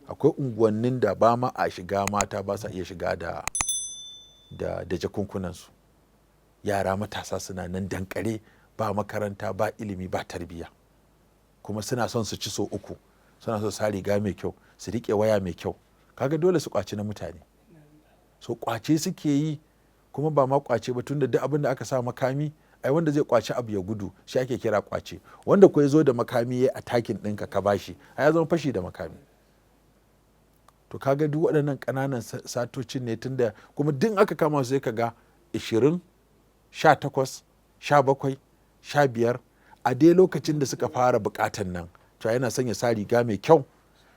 akwai unguwannin da ba ma a shiga, mata ba sa iya shiga da jakunkunansu. Yara matasa suna nan dankare, ba makaranta, ba ilimi, ba tarbiyya, kuma suna son su ci so uku, suna son su sa riga mai kyau, su riƙe waya mai kyau. Kaga dole su kwaci na mutane. So kwace suke yi, kuma ba ma kwace ba, tunda duk abin da aka sa makami, ai wanda zai kwaci abu ya gudu shi ake kira kwace. Wanda ko ya zo da makami ya attacking ɗinka ka bashi, ai ya zama fashi da makami. To kaga duk waɗannan ƙananan satocin ne, tunda kuma duk aka kama su sai ka ga 20, 18, 17, 15 a dai lokacin da suka fara buƙatan nan. To yana son ya sa riga mai kyau,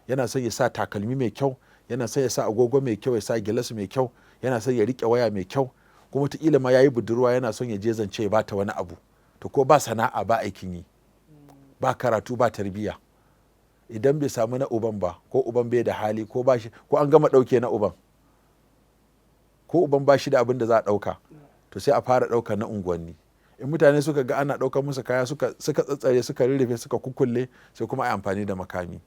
yana son ya sa takalmi mai kyau, yana son ya sa agogo mai kyau, ya sa gilas mai kyau, yana son ya riƙe waya mai kyau, kuma wataƙila ma ya yi budurwa yana son ya je zance ya bata wani abu. To ko ba sana'a, ba aikin yi, ba karatu, ba tarbiyya. Idan bai samu na uban ba, ko uban bai da hali, ko ba shi, ko an gama ɗauke na uban, ko uban ba shi da abin da za a ɗauka, to sai a fara ɗaukar na unguwanni. In mutane suka ga ana ɗaukar musu kaya, suka tsatsare, suka rurrufe, suka kukkulle, sai kuma a yi amfani da makami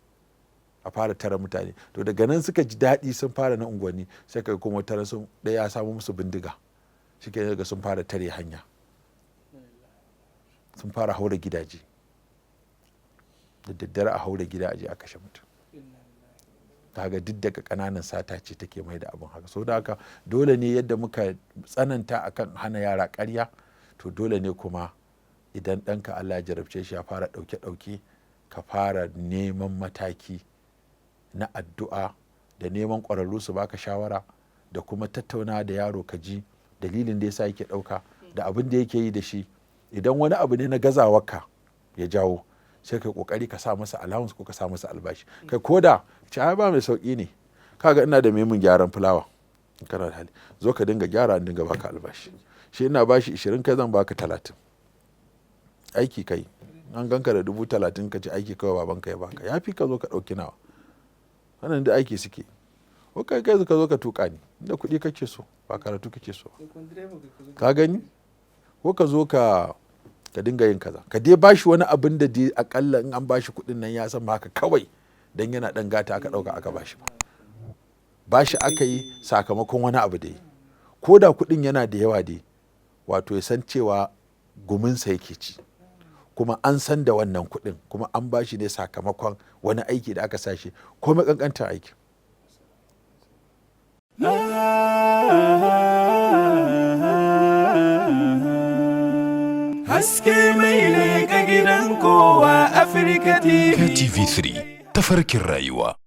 a fara tara mutane. To daga nan suka ji daɗi, sun fara na unguwanni, sai ka kuma tara sun ɗaya ya samu musu bindiga, shi ke daga sun fara tare hanya, sun fara haura gidaje, da daddare a haura gidaje a kashe mutum. Kaga duk daga ƙananan sata ce take mai da abin haka. So da haka dole ne yadda muka tsananta akan hana yara ƙarya, to dole ne kuma idan ɗanka Allah ya jarabce shi ya fara ɗauke-ɗauke, ka fara neman mataki na addu'a da neman ƙwararru su baka shawara, da kuma tattauna da yaro ka ji dalilin da yasa yake ɗauka, da abin da yake yi da shi. Idan wani abu ne na gazawarka ya jawo, sai kai kokari ka sa masa allowance ko ka sa masa albashi. Kai koda ai ba mai sauki ne, kaga ina da mai mun gyaran fulawa, in kana da hali zo ka dinga gyara, in dinga baka albashi. Shi ina bashi 20, kai zan baka 30. Aiki kai, an ganka da 30,000 ka ci aiki kawai babanka ya baka, ya fi ka zo ka ɗauki nawa. Wannan da aiki suke. Ko kai ka zo ka tuka ni, inda kuɗi kake so, ba karatu kake so. Ka gani? Ko ka zo ka dinga yin kaza, ka dai bashi wani abin da dai akalla in an bashi kuɗin nan ya san haka kawai dan yana ɗan gata aka ɗauka aka bashi ba. Bashi aka yi sakamakon wani abu da yi. Ko da kuɗin yana da yawa dai, wato ya san cewa guminsa yake ci, kuma an san da wannan kuɗin, kuma an bashi ne sakamakon wani aiki da aka sa shi, ko mai ƙanƙantar aiki. Haske mai leƙa gidan kowa Afirka TV. TV3 tafarkin rayuwa.